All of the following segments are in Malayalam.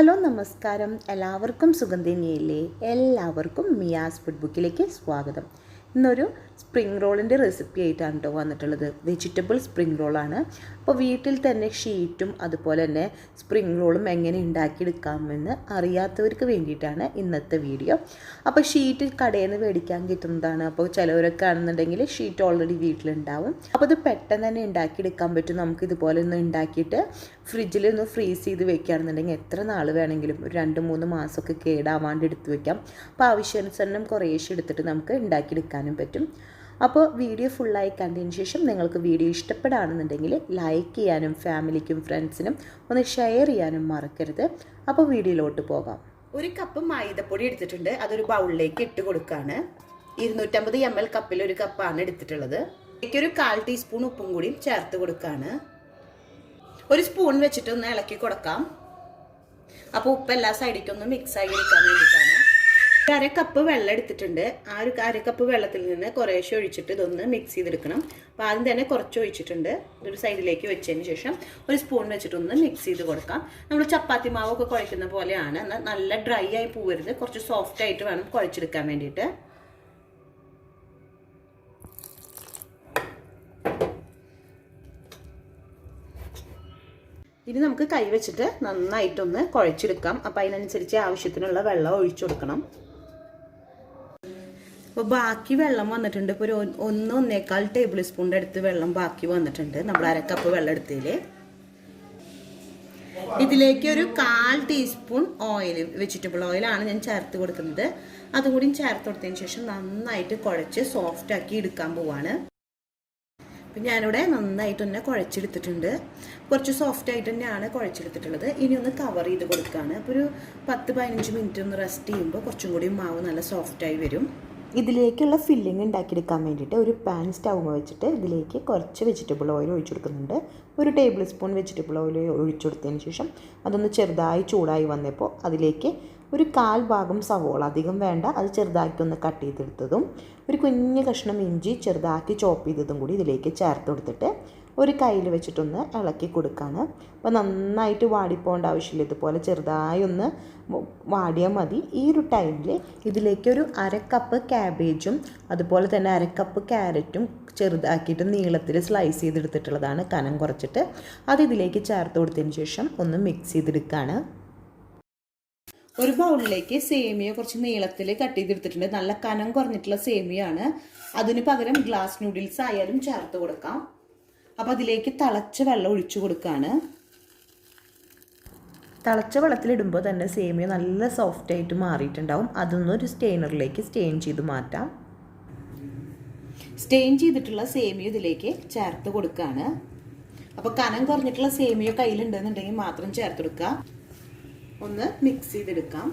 ഹലോ നമസ്കാരം, എല്ലാവർക്കും സുഖം തന്നെയല്ലേ? എല്ലാവർക്കും മിയാസ് ഫുഡ്ബുക്കിലേക്ക് സ്വാഗതം. ഇന്നൊരു സ്പ്രിംഗ് റോളിൻ്റെ റെസിപ്പി ആയിട്ടാണ് കേട്ടോ വന്നിട്ടുള്ളത്. വെജിറ്റബിൾ സ്പ്രിംഗ് റോളാണ്. അപ്പോൾ വീട്ടിൽ തന്നെ ഷീറ്റും അതുപോലെ തന്നെ സ്പ്രിംഗ് റോളും എങ്ങനെ ഉണ്ടാക്കിയെടുക്കാമെന്ന് അറിയാത്തവർക്ക് വേണ്ടിയിട്ടാണ് ഇന്നത്തെ വീഡിയോ. അപ്പോൾ ഷീറ്റ് കടയിൽ നിന്ന് മേടിക്കാൻ കിട്ടുന്നതാണ്. അപ്പോൾ ചിലവരൊക്കെ ആണെന്നുണ്ടെങ്കിൽ ഷീറ്റ് ഓൾറെഡി വീട്ടിലുണ്ടാവും. അപ്പോൾ ഇത് പെട്ടെന്ന് തന്നെ ഉണ്ടാക്കിയെടുക്കാൻ പറ്റും. നമുക്ക് ഇതുപോലെ ഒന്ന് ഉണ്ടാക്കിയിട്ട് ഫ്രിഡ്ജിൽ ഒന്ന് ഫ്രീസ് ചെയ്ത് വെക്കുകയാണെന്നുണ്ടെങ്കിൽ എത്ര നാൾ വേണമെങ്കിലും ഒരു 2-3 മാസമൊക്കെ കേടാവാണ്ട് എടുത്ത് വെക്കാം. അപ്പോൾ ആവശ്യാനുസരണം കുറേശ്ശെ എടുത്തിട്ട് നമുക്ക് ഉണ്ടാക്കിയെടുക്കാനും പറ്റും. അപ്പോൾ വീഡിയോ ഫുള്ളായി കണ്ടതിന് ശേഷം നിങ്ങൾക്ക് വീഡിയോ ഇഷ്ടപ്പെടുകയാണെന്നുണ്ടെങ്കിൽ ലൈക്ക് ചെയ്യാനും ഫാമിലിക്കും ഫ്രണ്ട്സിനും ഒന്ന് ഷെയർ ചെയ്യാനും മറക്കരുത്. അപ്പോൾ വീഡിയോയിലോട്ട് പോകാം. ഒരു കപ്പ് മൈദപ്പൊടി എടുത്തിട്ടുണ്ട്. അതൊരു ബൗളിലേക്ക് ഇട്ട് കൊടുക്കുകയാണ്. 250 ml കപ്പിൽ ഒരു കപ്പാണ് എടുത്തിട്ടുള്ളത്. ഇതിലേക്ക് ഒരു 1/4 ടീസ്പൂൺ ഉപ്പും കൂടി ചേർത്ത് കൊടുക്കുകയാണ്. ഒരു സ്പൂൺ വെച്ചിട്ട് ഒന്ന് ഇളക്കി കൊടുക്കാം. അപ്പോൾ ഉപ്പ് എല്ലാ സൈഡിലേക്കൊന്ന് മിക്സായി എടുക്കാൻ വേണ്ടിയിട്ടാണ്. 1/2 കപ്പ് വെള്ളം എടുത്തിട്ടുണ്ട്. ആ ഒരു 1/2 കപ്പ് വെള്ളത്തിൽ നിന്ന് കുറേശ്ശെ ഒഴിച്ചിട്ട് ഇതൊന്ന് മിക്സ് ചെയ്തെടുക്കണം. അപ്പോൾ ആദ്യം തന്നെ കുറച്ച് ഒഴിച്ചിട്ടുണ്ട്. ഇതൊരു സൈഡിലേക്ക് വെച്ചതിന് ശേഷം ഒരു സ്പൂൺ വെച്ചിട്ടൊന്ന് മിക്സ് ചെയ്ത് കൊടുക്കാം. നമ്മൾ ചപ്പാത്തി മാവൊക്കെ കുഴയ്ക്കുന്ന പോലെയാണ്. നല്ല ഡ്രൈ ആയി പോകരുത്, കുറച്ച് സോഫ്റ്റ് ആയിട്ട് വേണം കുഴച്ചെടുക്കാൻ വേണ്ടിയിട്ട്. ഇനി നമുക്ക് കൈ വെച്ചിട്ട് നന്നായിട്ടൊന്ന് കുഴച്ചെടുക്കാം. അപ്പം അതിനനുസരിച്ച് ആവശ്യത്തിനുള്ള വെള്ളം ഒഴിച്ചു കൊടുക്കണം. അപ്പോൾ ബാക്കി വെള്ളം വന്നിട്ടുണ്ട്. ഇപ്പോൾ ഒരു 1-1.25 ടേബിൾ സ്പൂണിൻ്റെ അടുത്ത് വെള്ളം ബാക്കി വന്നിട്ടുണ്ട്. നമ്മൾ 1/2 കപ്പ് വെള്ളം എടുത്തതിൽ ഇതിലേക്ക് ഒരു 1/4 ടീസ്പൂൺ ഓയിൽ, വെജിറ്റബിൾ ഓയിലാണ് ഞാൻ ചേർത്ത് കൊടുക്കുന്നത്. അതും കൂടി ചേർത്ത് കൊടുത്തതിന് ശേഷം നന്നായിട്ട് കുഴച്ച് സോഫ്റ്റ് ആക്കി എടുക്കാൻ പോവാണ്. അപ്പം ഞാനിവിടെ നന്നായിട്ട് തന്നെ കുഴച്ചെടുത്തിട്ടുണ്ട്. കുറച്ച് സോഫ്റ്റ് ആയിട്ട് തന്നെയാണ് കുഴച്ചെടുത്തിട്ടുള്ളത്. ഇനി ഒന്ന് കവർ ചെയ്ത് കൊടുക്കുകയാണ്. അപ്പോൾ ഒരു 10-15 മിനിറ്റ് ഒന്ന് റെസ്റ്റ് ചെയ്യുമ്പോൾ കുറച്ചും കൂടി മാവ് നല്ല സോഫ്റ്റായി വരും. ഇതിലേക്കുള്ള ഫില്ലിങ് ഉണ്ടാക്കിയെടുക്കാൻ വേണ്ടിയിട്ട് ഒരു പാൻ സ്റ്റൗവ് വെച്ചിട്ട് ഇതിലേക്ക് കുറച്ച് വെജിറ്റബിൾ ഓയിൽ ഒഴിച്ചു കൊടുക്കുന്നുണ്ട്. ഒരു ടേബിൾ സ്പൂൺ വെജിറ്റബിൾ ഓയിൽ ഒഴിച്ചു കൊടുത്തതിന് ശേഷം അതൊന്ന് ചെറുതായി ചൂടായി വന്നപ്പോൾ അതിലേക്ക് ഒരു 1/4 ഭാഗം സവോള, അധികം വേണ്ട, അത് ചെറുതാക്കി ഒന്ന് കട്ട് ചെയ്തെടുത്തതും ഒരു കുഞ്ഞ് കഷ്ണം ഇഞ്ചി ചെറുതാക്കി ചോപ്പ് ചെയ്തതും കൂടി ഇതിലേക്ക് ചേർത്ത് കൊടുത്തിട്ട് ഒരു കയ്യിൽ വെച്ചിട്ടൊന്ന് ഇളക്കി കൊടുക്കുകയാണ്. അപ്പോൾ നന്നായിട്ട് വാടിപ്പോകേണ്ട ആവശ്യമില്ല. ഇതുപോലെ ചെറുതായി ഒന്ന് വാടിയാൽ മതി. ഈ ഒരു ടൈമിൽ ഇതിലേക്ക് ഒരു 1/2 കപ്പ് ക്യാബേജും അതുപോലെ തന്നെ 1/2 കപ്പ് ക്യാരറ്റും ചെറുതാക്കിയിട്ട് നീളത്തിൽ സ്ലൈസ് ചെയ്തെടുത്തിട്ടുള്ളതാണ്, കനം കുറച്ചിട്ട്. അത് ഇതിലേക്ക് ചേർത്ത് കൊടുത്തതിന് ശേഷം ഒന്ന് മിക്സ് ചെയ്തെടുക്കുകയാണ്. ഒരു ബൗളിലേക്ക് സേമിയ കുറച്ച് നീളത്തിൽ കട്ട് ചെയ്തെടുത്തിട്ടുണ്ട്. നല്ല കനം കുറഞ്ഞിട്ടുള്ള സേമിയാണ്. അതിന് പകരം ഗ്ലാസ് നൂഡിൽസ് ആയാലും ചേർത്ത് കൊടുക്കാം. അപ്പോൾ അതിലേക്ക് തിളച്ച വെള്ളം ഒഴിച്ചു കൊടുക്കുകയാണ്. തിളച്ച വെള്ളത്തിലിടുമ്പോൾ തന്നെ സേമിയ നല്ല സോഫ്റ്റ് ആയിട്ട് മാറിയിട്ടുണ്ടാവും. അതൊന്നും ഒരു സ്റ്റെയിനറിലേക്ക് സ്റ്റെയിൻ ചെയ്ത് മാറ്റാം. സ്റ്റെയിൻ ചെയ്തിട്ടുള്ള സേമിയ ഇതിലേക്ക് ചേർത്ത് കൊടുക്കുകയാണ്. അപ്പോൾ കനം കുറഞ്ഞിട്ടുള്ള സേമിയ കയ്യിലുണ്ടെന്നുണ്ടെങ്കിൽ മാത്രം ചേർത്ത് കൊടുക്കുക. ഒന്ന് മിക്സ് ചെയ്തെടുക്കാം.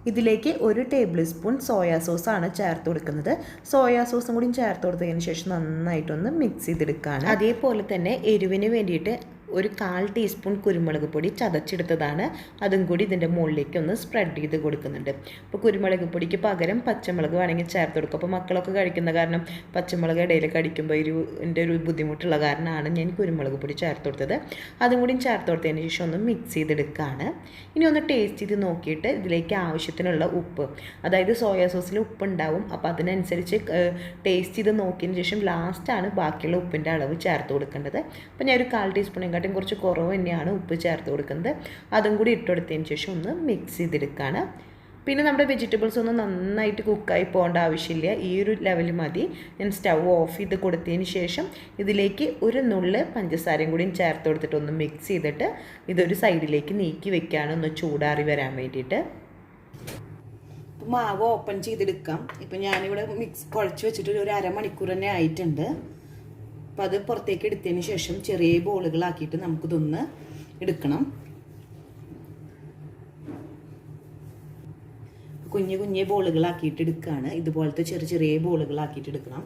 ഇതിലേക്ക് 1 ടേബിൾ സ്പൂൺ സോയാ സോസാണ് ചേർത്ത് കൊടുക്കുന്നത്. സോയാ സോസും കൂടി ചേർത്ത് കൊടുത്തതിന് ശേഷം നന്നായിട്ടൊന്ന് മിക്സ് ചെയ്തെടുക്കുകയാണ്. അതേപോലെ തന്നെ എരിവിന് വേണ്ടിയിട്ട് ഒരു 1/4 ടീസ്പൂൺ കുരുമുളക് പൊടി ചതച്ചെടുത്തതാണ്. അതും കൂടി ഇതിൻ്റെ മുകളിലേക്ക് ഒന്ന് സ്പ്രെഡ് ചെയ്ത് കൊടുക്കുന്നുണ്ട്. അപ്പോൾ കുരുമുളക് പൊടിക്ക് പകരം പച്ചമുളക് വേണമെങ്കിൽ ചേർത്ത് കൊടുക്കും. അപ്പോൾ മക്കളൊക്കെ കഴിക്കുന്ന കാരണം പച്ചമുളക് ഇടയിൽ കടിക്കുമ്പോൾ ഒരു ബുദ്ധിമുട്ടുള്ള കാരണമാണ് ഞാൻ കുരുമുളക് പൊടി ചേർത്ത് കൊടുത്തത്. അതും കൂടി ചേർത്ത് കൊടുത്തതിന് ശേഷം ഒന്ന് മിക്സ് ചെയ്തെടുക്കുകയാണ്. ഇനി ഒന്ന് ടേസ്റ്റ് ചെയ്ത് നോക്കിയിട്ട് ഇതിലേക്ക് ആവശ്യത്തിനുള്ള ഉപ്പ്, അതായത് സോയാ സോസിൽ ഉപ്പ് ഉണ്ടാവും, അപ്പോൾ അതിനനുസരിച്ച് ടേസ്റ്റ് ചെയ്ത് നോക്കിയതിന് ശേഷം ലാസ്റ്റാണ് ബാക്കിയുള്ള ഉപ്പിൻ്റെ അളവ് ചേർത്ത് കൊടുക്കേണ്ടത്. അപ്പോൾ ഞാൻ ഒരു 1/4 ടീസ്പൂൺ കുറച്ച് കുറവ് തന്നെയാണ് ഉപ്പ് ചേർത്ത് കൊടുക്കുന്നത്. അതും കൂടി ഇട്ടെടുത്തതിന് ശേഷം ഒന്ന് മിക്സ് ചെയ്തെടുക്കുകയാണ്. പിന്നെ നമ്മുടെ വെജിറ്റബിൾസ് ഒന്നും നന്നായിട്ട് കുക്കായി പോകേണ്ട ആവശ്യമില്ല. ഈ ഒരു ലെവൽ മതി. ഞാൻ സ്റ്റൗ ഓഫ് ചെയ്ത് കൊടുത്തതിന് ശേഷം ഇതിലേക്ക് ഒരു നുള്ള് പഞ്ചസാരയും കൂടിയും ചേർത്ത് കൊടുത്തിട്ട് ഒന്ന് മിക്സ് ചെയ്തിട്ട് ഇതൊരു സൈഡിലേക്ക് നീക്കി വെക്കുകയാണ്, ഒന്ന് ചൂടാറി വരാൻ വേണ്ടിയിട്ട്. മാവ് ഓപ്പൺ ചെയ്തെടുക്കാം. ഇപ്പം ഞാനിവിടെ കുഴച്ച് വെച്ചിട്ട് ഒരു 1/2 മണിക്കൂർ തന്നെ ആയിട്ടുണ്ട്. അപ്പം അത് പുറത്തേക്ക് എടുത്തതിന് ശേഷം ചെറിയ ബോളുകളാക്കിയിട്ട് നമുക്കിതൊന്ന് എടുക്കണം. കുഞ്ഞു ബോളുകളാക്കിയിട്ട് എടുക്കുകയാണ്. ഇതുപോലത്തെ ചെറിയ ബോളുകളാക്കിയിട്ട് എടുക്കണം.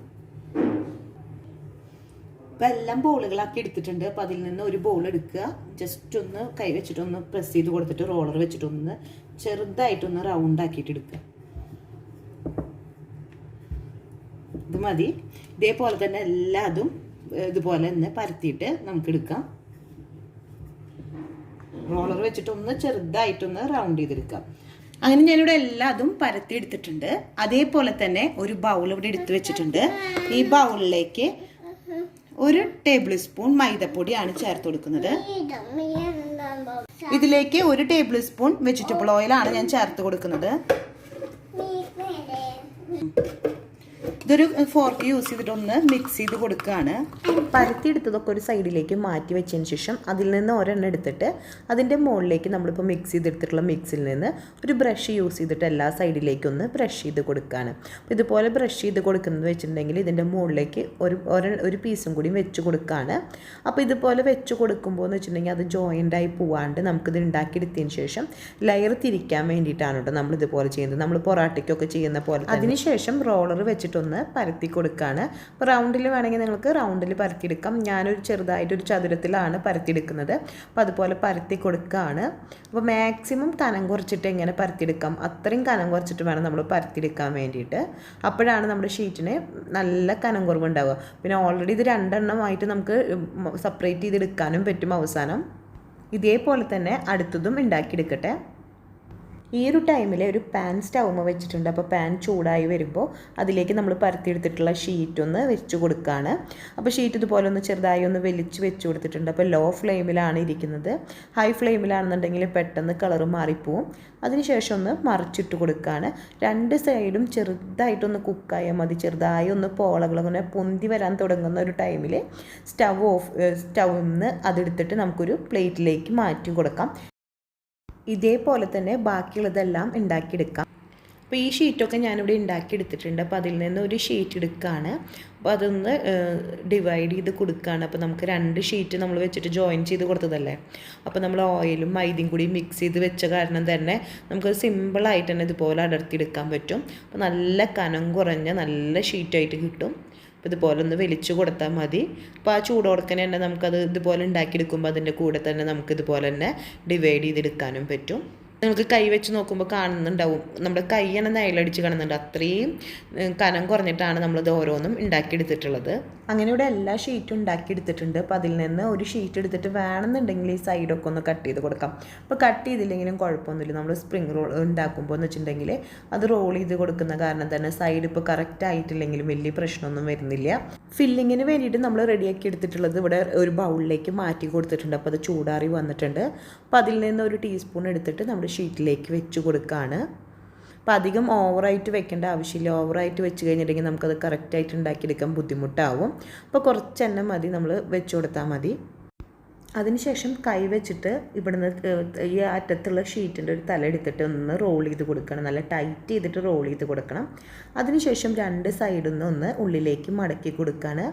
അപ്പം എല്ലാം ബോളുകളാക്കി എടുത്തിട്ടുണ്ട്. അപ്പം അതിൽ നിന്ന് ഒരു ബോൾ എടുക്കുക. ജസ്റ്റ് ഒന്ന് കൈ വെച്ചിട്ടൊന്ന് പ്രസ് ചെയ്ത് കൊടുത്തിട്ട് റോളർ വെച്ചിട്ടൊന്ന് ചെറുതായിട്ടൊന്ന് റൗണ്ട് ആക്കിയിട്ട് എടുക്കുക. ഇത് മതി. ഇതേപോലെ തന്നെ എല്ലാതും ഇതുപോലെ തന്നെ പരത്തിയിട്ട് നമുക്ക് എടുക്കാം. റോളർ വെച്ചിട്ട് ഒന്ന് ചെറുതായിട്ടൊന്ന് റൗണ്ട് ചെയ്തെടുക്കാം. അങ്ങനെ ഞാനിവിടെ എല്ലാതും പരത്തി എടുത്തിട്ടുണ്ട്. അതേപോലെ തന്നെ ഒരു ബൗൾ ഇവിടെ എടുത്ത് വെച്ചിട്ടുണ്ട്. ഈ ബൗളിലേക്ക് 1 ടേബിൾ സ്പൂൺ മൈദപ്പൊടിയാണ് ചേർത്ത് കൊടുക്കുന്നത്. ഇതിലേക്ക് 1 ടേബിൾ സ്പൂൺ വെജിറ്റബിൾ ഓയിലാണ് ഞാൻ ചേർത്ത് കൊടുക്കുന്നത്. ഇതൊരു ഫോർക്ക് യൂസ് ചെയ്തിട്ട് ഒന്ന് മിക്സ് ചെയ്ത് കൊടുക്കുകയാണ്. പരത്തിയെടുത്തതൊക്കെ ഒരു സൈഡിലേക്ക് മാറ്റി വെച്ചതിന് ശേഷം അതിൽ നിന്ന് ഒരെണ്ണം എടുത്തിട്ട് അതിൻ്റെ മുകളിലേക്ക് നമ്മളിപ്പോൾ മിക്സ് ചെയ്തെടുത്തിട്ടുള്ള മിക്സിൽ നിന്ന് ഒരു ബ്രഷ് യൂസ് ചെയ്തിട്ട് എല്ലാ സൈഡിലേക്കും ഒന്ന് ബ്രഷ് ചെയ്ത് കൊടുക്കുകയാണ്. അപ്പോൾ ഇതുപോലെ ബ്രഷ് ചെയ്ത് കൊടുക്കുന്നത് വെച്ചിട്ടുണ്ടെങ്കിൽ ഇതിൻ്റെ മുകളിലേക്ക് ഒരു പീസും കൂടി വെച്ച് കൊടുക്കുകയാണ്. അപ്പോൾ ഇതുപോലെ വെച്ച് കൊടുക്കുമ്പോൾ എന്ന് വെച്ചിട്ടുണ്ടെങ്കിൽ അത് ജോയിൻ്റായി പോവാണ്ട് നമുക്കിത് ഉണ്ടാക്കിയെടുത്തതിന് ശേഷം ലെയർ തിരിക്കാൻ വേണ്ടിയിട്ടാണ് കേട്ടോ നമ്മളിതുപോലെ ചെയ്യുന്നത്. നമ്മൾ പൊറാട്ടയ്ക്കൊക്കെ ചെയ്യുന്ന പോലെ. അതിനുശേഷം റോളർ വെച്ചിട്ടൊന്ന് പരത്തി കൊടുക്കുകയാണ്. അപ്പോൾ റൗണ്ടിൽ വേണമെങ്കിൽ നിങ്ങൾക്ക് റൗണ്ടിൽ പരത്തിയെടുക്കാം. ഞാനൊരു ചെറുതായിട്ടൊരു ചതുരത്തിലാണ് പരത്തിയെടുക്കുന്നത്. അപ്പോൾ അതുപോലെ പരത്തി കൊടുക്കുകയാണ്. അപ്പോൾ മാക്സിമം കനം കുറച്ചിട്ട് എങ്ങനെ പരത്തിയെടുക്കാം അത്രയും കനം കുറച്ചിട്ട് വേണം നമ്മൾ പരത്തിയെടുക്കാൻ വേണ്ടിയിട്ട്. അപ്പോഴാണ് നമ്മുടെ ഷീറ്റിന് നല്ല കനം കുറവുണ്ടാവുക. പിന്നെ ഓൾറെഡി ഇത് 2 എണ്ണമായിട്ട് നമുക്ക് സെപ്പറേറ്റ് ചെയ്തെടുക്കാനും പറ്റും. അവസാനം ഇതേപോലെ തന്നെ അടുത്തതും ഉണ്ടാക്കിയെടുക്കട്ടെ. ഈ ഒരു ടൈമിൽ ഒരു പാൻ സ്റ്റൗമ്മ വെച്ചിട്ടുണ്ട്. അപ്പോൾ പാൻ ചൂടായി വരുമ്പോൾ അതിലേക്ക് നമ്മൾ പരത്തിയെടുത്തിട്ടുള്ള ഷീറ്റ് ഒന്ന് വെച്ച് കൊടുക്കുകയാണ്. അപ്പോൾ ഷീറ്റ് ഇതുപോലെ ഒന്ന് ചെറുതായി ഒന്ന് വെച്ച് കൊടുത്തിട്ടുണ്ട്. അപ്പോൾ ലോ ഫ്ലെയിമിലാണ് ഇരിക്കുന്നത്. ഹൈ ഫ്ലെയിമിലാണെന്നുണ്ടെങ്കിൽ പെട്ടെന്ന് കളറ് മാറിപ്പോവും. അതിനുശേഷം ഒന്ന് മറിച്ചിട്ട് കൊടുക്കുകയാണ്. 2 സൈഡും ചെറുതായിട്ടൊന്ന് കുക്കായാൽ മതി. ചെറുതായി ഒന്ന് പോളകളങ്ങനെ പൊന്തി വരാൻ തുടങ്ങുന്ന ഒരു ടൈമിൽ സ്റ്റൗവിൽ നിന്ന് അതെടുത്തിട്ട് നമുക്കൊരു പ്ലേറ്റിലേക്ക് മാറ്റി കൊടുക്കാം. ഇതേപോലെ തന്നെ ബാക്കിയുള്ളതെല്ലാം ഉണ്ടാക്കിയെടുക്കാം. അപ്പോൾ ഈ ഷീറ്റൊക്കെ ഞാനിവിടെ ഉണ്ടാക്കിയെടുത്തിട്ടുണ്ട്. അപ്പോൾ അതിൽ നിന്ന് ഒരു ഷീറ്റ് എടുക്കുകയാണ്. അപ്പോൾ അതൊന്ന് ഡിവൈഡ് ചെയ്ത് കൊടുക്കുകയാണ്. അപ്പോൾ നമുക്ക് 2 ഷീറ്റ് നമ്മൾ വെച്ചിട്ട് ജോയിൻ ചെയ്ത് കൊടുത്തതല്ലേ. അപ്പോൾ നമ്മൾ ഓയിലും മൈദയും കൂടി മിക്സ് ചെയ്ത് വെച്ച കാരണം തന്നെ നമുക്ക് സിമ്പിളായിട്ട് തന്നെ ഇതുപോലെ അടർത്തിയെടുക്കാൻ പറ്റും. അപ്പോൾ നല്ല കനം കുറഞ്ഞ നല്ല ഷീറ്റായിട്ട് കിട്ടും. അപ്പോൾ ഇതുപോലെ ഒന്ന് വലിച്ചു കൊടുത്താൽ മതി. അപ്പോൾ ആ ചൂടോടക്കനെ തന്നെ നമുക്കത് ഇതുപോലെ ഉണ്ടാക്കിയെടുക്കുമ്പോൾ അതിൻ്റെ കൂടെ തന്നെ നമുക്കിതുപോലെ തന്നെ ഡിവൈഡ് ചെയ്തെടുക്കാനും പറ്റും. നിങ്ങൾക്ക് കൈ വെച്ച് നോക്കുമ്പോൾ കാണുന്നുണ്ടാവും നമ്മുടെ കൈ തന്നെ നൈലടിച്ച് കാണുന്നുണ്ട്. അത്രയും കനം കുറഞ്ഞിട്ടാണ് നമ്മളിത് ഓരോന്നും ഉണ്ടാക്കിയെടുത്തിട്ടുള്ളത്. അങ്ങനെ ഇവിടെ എല്ലാ ഷീറ്റും ഉണ്ടാക്കിയെടുത്തിട്ടുണ്ട്. അപ്പോൾ അതിൽ നിന്ന് ഒരു ഷീറ്റ് എടുത്തിട്ട് വേണമെന്നുണ്ടെങ്കിൽ ഈ സൈഡൊക്കെ ഒന്ന് കട്ട് ചെയ്ത് കൊടുക്കാം. അപ്പോൾ കട്ട് ചെയ്തില്ലെങ്കിലും കുഴപ്പമൊന്നുമില്ല. നമ്മൾ സ്പ്രിംഗ് റോൾ ഉണ്ടാക്കുമ്പോൾ എന്ന് വെച്ചിട്ടുണ്ടെങ്കിൽ അത് റോൾ ചെയ്ത് കൊടുക്കുന്ന കാരണം തന്നെ സൈഡ് ഇപ്പോൾ കറക്റ്റ് ആയിട്ടില്ലെങ്കിലും വലിയ പ്രശ്നമൊന്നും വരുന്നില്ല. ഫില്ലിങ്ങിന് വേണ്ടിയിട്ട് നമ്മൾ റെഡിയാക്കി എടുത്തിട്ടുള്ളത് ഇവിടെ ഒരു ബൗളിലേക്ക് മാറ്റി കൊടുത്തിട്ടുണ്ട്. അപ്പോൾ അത് ചൂടാറി വന്നിട്ടുണ്ട്. അപ്പോൾ അതിൽ നിന്ന് ഒരു ടീസ്പൂൺ എടുത്തിട്ട് നമ്മുടെ ഷീറ്റിലേക്ക് വെച്ച് കൊടുക്കുകയാണ്. അപ്പോൾ അധികം ഓവറായിട്ട് വെക്കേണ്ട ആവശ്യമില്ല. ഓവറായിട്ട് വെച്ച് കഴിഞ്ഞിട്ടുണ്ടെങ്കിൽ നമുക്കത് കറക്റ്റായിട്ട് ഉണ്ടാക്കിയെടുക്കാൻ ബുദ്ധിമുട്ടാവും. അപ്പോൾ കുറച്ച് എണ്ണ മതി, നമ്മൾ വെച്ച് കൊടുത്താൽ മതി. അതിനുശേഷം കൈ വെച്ചിട്ട് ഇവിടുന്ന് ഈ അറ്റത്തുള്ള ഷീറ്റിൻ്റെ ഒരു തല എടുത്തിട്ട് ഒന്ന് റോൾ ചെയ്ത് കൊടുക്കണം. നല്ല ടൈറ്റ് ചെയ്തിട്ട് റോൾ ചെയ്ത് കൊടുക്കണം. അതിനുശേഷം 2 സൈഡിൽ നിന്ന് ഒന്ന് ഉള്ളിലേക്ക് മടക്കി കൊടുക്കുകയാണ്.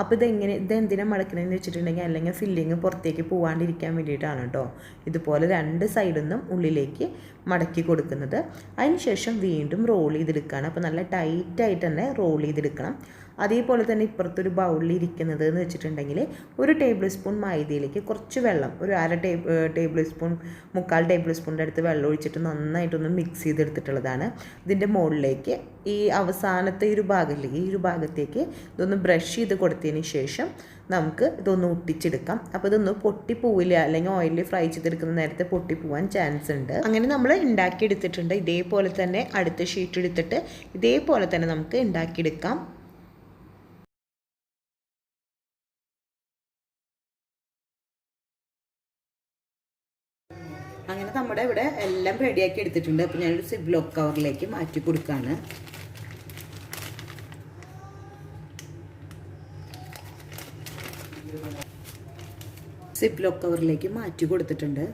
അപ്പോൾ ഇതെന്തിനാണ് മടക്കണമെന്ന് വെച്ചിട്ടുണ്ടെങ്കിൽ അല്ലെങ്കിൽ ഫില്ലിങ് പുറത്തേക്ക് പോകാണ്ടിരിക്കാൻ വേണ്ടിയിട്ടാണ് കേട്ടോ. ഇതുപോലെ 2 സൈഡിൽ നിന്നും ഉള്ളിലേക്ക് മടക്കി കൊടുക്കുന്നത്. അതിനുശേഷം വീണ്ടും റോൾ ചെയ്തെടുക്കുകയാണ്. അപ്പോൾ നല്ല ടൈറ്റായിട്ട് തന്നെ റോൾ ചെയ്തെടുക്കണം. അതേപോലെ തന്നെ ഇപ്പുറത്തൊരു ബൗളിൽ ഇരിക്കുന്നത് എന്ന് വെച്ചിട്ടുണ്ടെങ്കിൽ 1 ടേബിൾ സ്പൂൺ മൈദയിലേക്ക് കുറച്ച് വെള്ളം, ഒരു 1/2 ടേബിൾ സ്പൂൺ 3/4 ടേബിൾ സ്പൂണിൻ്റെ അടുത്ത് വെള്ളം ഒഴിച്ചിട്ട് നന്നായിട്ടൊന്ന് മിക്സ് ചെയ്തെടുത്തിട്ടുള്ളതാണ്. ഇതിൻ്റെ മുകളിലേക്ക് ഈ അവസാനത്തെ ഈ ഒരു ഭാഗത്തേക്ക് ഇതൊന്ന് ബ്രഷ് ചെയ്ത് കൊടുത്തതിന് ശേഷം നമുക്ക് ഇതൊന്ന് ഒട്ടിച്ചെടുക്കാം. അപ്പോൾ ഇതൊന്ന് പൊട്ടിപ്പോവില്ല, അല്ലെങ്കിൽ ഓയിലിൽ ഫ്രൈ ചെയ്തെടുക്കുന്ന നേരത്തെ പൊട്ടിപ്പോവാൻ ചാൻസ് ഉണ്ട്. അങ്ങനെ നമ്മൾ ഉണ്ടാക്കിയെടുത്തിട്ടുണ്ട്. ഇതേപോലെ തന്നെ അടുത്ത ഷീറ്റ് എടുത്തിട്ട് ഇതേപോലെ തന്നെ നമുക്ക് ഉണ്ടാക്കിയെടുക്കാം. അങ്ങനെ നമ്മുടെ ഇവിടെ എല്ലാം റെഡിയാക്കി എടുത്തിട്ടുണ്ട്. അപ്പോൾ ഞാനൊരു സിബ്ലോക്ക് കവറിലേക്ക് മാറ്റി കൊടുക്കുകയാണ്. സിബ്ലോക്ക് കവറിലേക്ക് മാറ്റി കൊടുത്തിട്ടുണ്ട്.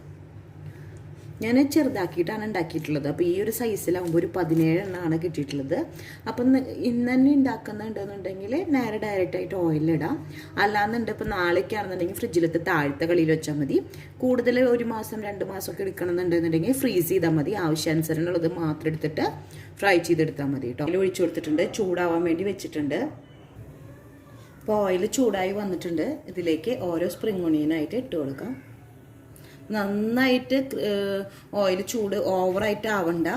ഞാൻ ചെറുതാക്കിയിട്ടാണ് ഉണ്ടാക്കിയിട്ടുള്ളത്. അപ്പോൾ ഈ ഒരു സൈസിലാകുമ്പോൾ ഒരു 17 എണ്ണമാണ് കിട്ടിയിട്ടുള്ളത്. അപ്പം ഇന്ന് തന്നെ ഉണ്ടാക്കുന്നുണ്ടെന്നുണ്ടെങ്കിൽ നേരെ ഡയറക്റ്റായിട്ട് ഓയിലിടാം. അല്ലാന്നുണ്ട് ഇപ്പോൾ നാളേക്കാണെന്നുണ്ടെങ്കിൽ ഫ്രിഡ്ജിലത്തെ താഴത്തെ കളിയിൽ വെച്ചാൽ മതി. കൂടുതൽ 1 മാസം 2 മാസമൊക്കെ എടുക്കണമെന്നുണ്ടെന്നുണ്ടെങ്കിൽ ഫ്രീസ് ചെയ്താൽ മതി. ആവശ്യാനുസരണമുള്ളത് മാത്രം എടുത്തിട്ട് ഫ്രൈ ചെയ്തെടുത്താൽ മതി കേട്ടോ. ഓയിൽ ഒഴിച്ചു കൊടുത്തിട്ടുണ്ട്, ചൂടാവാൻ വേണ്ടി വെച്ചിട്ടുണ്ട്. അപ്പോൾ ഓയിൽ ചൂടായി വന്നിട്ടുണ്ട്. ഇതിലേക്ക് ഓരോ സ്പ്രിംഗ് ഒണിയനായിട്ട് ഇട്ട് കൊടുക്കാം. നന്നായിട്ട് ഓയിൽ ചൂട് ഓവറായിട്ട് ആവണ്ട.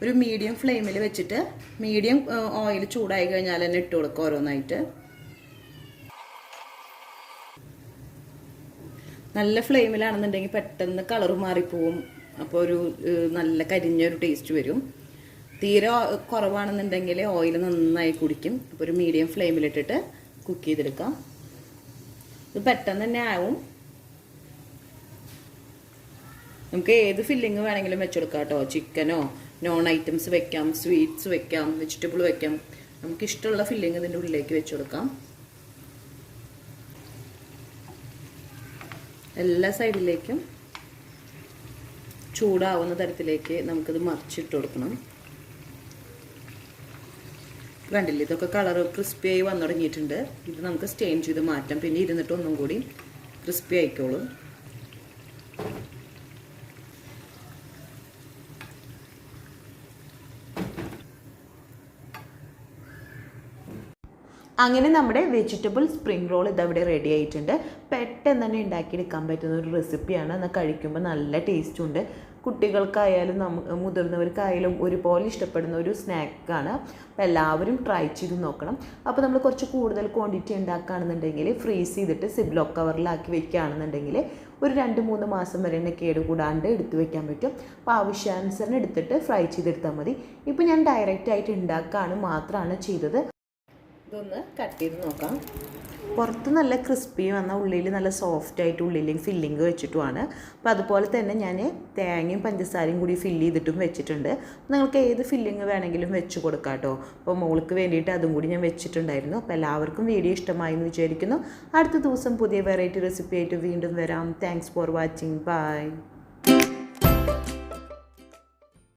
ഒരു മീഡിയം ഫ്ലെയിമിൽ വെച്ചിട്ട് മീഡിയം ഓയിൽ ചൂടായി കഴിഞ്ഞാൽ തന്നെ ഇട്ട് കൊടുക്കുക ഓരോന്നായിട്ട്. നല്ല ഫ്ലെയിമിലാണെന്നുണ്ടെങ്കിൽ പെട്ടെന്ന് കളർ മാറിപ്പോവും. അപ്പോൾ ഒരു നല്ല കരിഞ്ഞൊരു ടേസ്റ്റ് വരും. തീരെ കുറവാണെന്നുണ്ടെങ്കിൽ ഓയിൽ നന്നായി കുടിക്കും. അപ്പോൾ ഒരു മീഡിയം ഫ്ലെയിമിലിട്ടിട്ട് കുക്ക് ചെയ്തെടുക്കാം. ഇത് പെട്ടെന്ന് തന്നെ ആവും. നമുക്ക് ഏത് ഫില്ലിങ് വേണമെങ്കിലും വെച്ചെടുക്കാം കേട്ടോ. ചിക്കനോ നോൺ ഐറ്റംസ് വെക്കാം, സ്വീറ്റ്സ് വെക്കാം, വെജിറ്റബിൾ വെക്കാം. നമുക്കിഷ്ടമുള്ള ഫില്ലിങ് ഇതിൻ്റെ ഉള്ളിലേക്ക് വെച്ചെടുക്കാം. എല്ലാ സൈഡിലേക്കും ചൂടാവുന്ന തരത്തിലേക്ക് നമുക്കിത് മറിച്ചിട്ട് കൊടുക്കണം. കണ്ടില്ലേ, ഇതൊക്കെ കളർ ക്രിസ്പിയായി വന്നു തുടങ്ങിയിട്ടുണ്ട്. ഇത് നമുക്ക് സ്റ്റെയിൻ ചെയ്ത് മാറ്റാം. പിന്നെ ഇരുന്നിട്ട് ഒന്നും കൂടി ക്രിസ്പി ആയിക്കോളും. അങ്ങനെ നമ്മുടെ വെജിറ്റബിൾ സ്പ്രിംഗ് റോൾ ഇതവിടെ റെഡി ആയിട്ടുണ്ട്. പെട്ടെന്ന് തന്നെ ഉണ്ടാക്കിയെടുക്കാൻ പറ്റുന്ന ഒരു റെസിപ്പിയാണ്. എന്നാൽ കഴിക്കുമ്പോൾ നല്ല ടേസ്റ്റും ഉണ്ട്. കുട്ടികൾക്കായാലും മുതിർന്നവർക്കായാലും ഒരുപോലെ ഇഷ്ടപ്പെടുന്ന ഒരു സ്നാക്കാണ്. അപ്പോൾ എല്ലാവരും ട്രൈ ചെയ്ത് നോക്കണം. അപ്പോൾ നമ്മൾ കുറച്ച് കൂടുതൽ ക്വാണ്ടിറ്റി ഉണ്ടാക്കുകയാണെന്നുണ്ടെങ്കിൽ ഫ്രീസ് ചെയ്തിട്ട് സിബ്ലോക്ക് കവറിലാക്കി വെക്കുകയാണെന്നുണ്ടെങ്കിൽ ഒരു 2-3 മാസം വരെ തന്നെ കേടുകൂടാണ്ട് എടുത്ത് വെക്കാൻ പറ്റും. അപ്പോൾ ആവശ്യാനുസരണം എടുത്തിട്ട് ഫ്രൈ ചെയ്തെടുത്താൽ മതി. ഇപ്പോൾ ഞാൻ ഡയറക്റ്റായിട്ട് ഉണ്ടാക്കുകയാണ് മാത്രമാണ് ചെയ്തത്. ഇതൊന്ന് കട്ട് ചെയ്ത് നോക്കാം. പുറത്ത് നല്ല ക്രിസ്പിയും എന്നാൽ ഉള്ളിൽ നല്ല സോഫ്റ്റായിട്ട് ഉള്ളിലേക്ക് ഫില്ലിങ് വെച്ചിട്ടുമാണ്. അപ്പോൾ അതുപോലെ തന്നെ ഞാൻ തേങ്ങയും പഞ്ചസാരയും കൂടി ഫില്ല് ചെയ്തിട്ടും വെച്ചിട്ടുണ്ട്. നിങ്ങൾക്ക് ഏത് ഫില്ലിങ് വേണമെങ്കിലും വെച്ച് കൊടുക്കാം കേട്ടോ. അപ്പോൾ മോൾക്ക് വേണ്ടിയിട്ട് അതും കൂടി ഞാൻ വെച്ചിട്ടുണ്ടായിരുന്നു. അപ്പോൾ എല്ലാവർക്കും വീഡിയോ ഇഷ്ടമായി എന്ന് വിചാരിക്കുന്നു. അടുത്ത ദിവസം പുതിയ വെറൈറ്റി റെസിപ്പി ആയിട്ട് വീണ്ടും വരാം. Thanks for watching. ബൈ.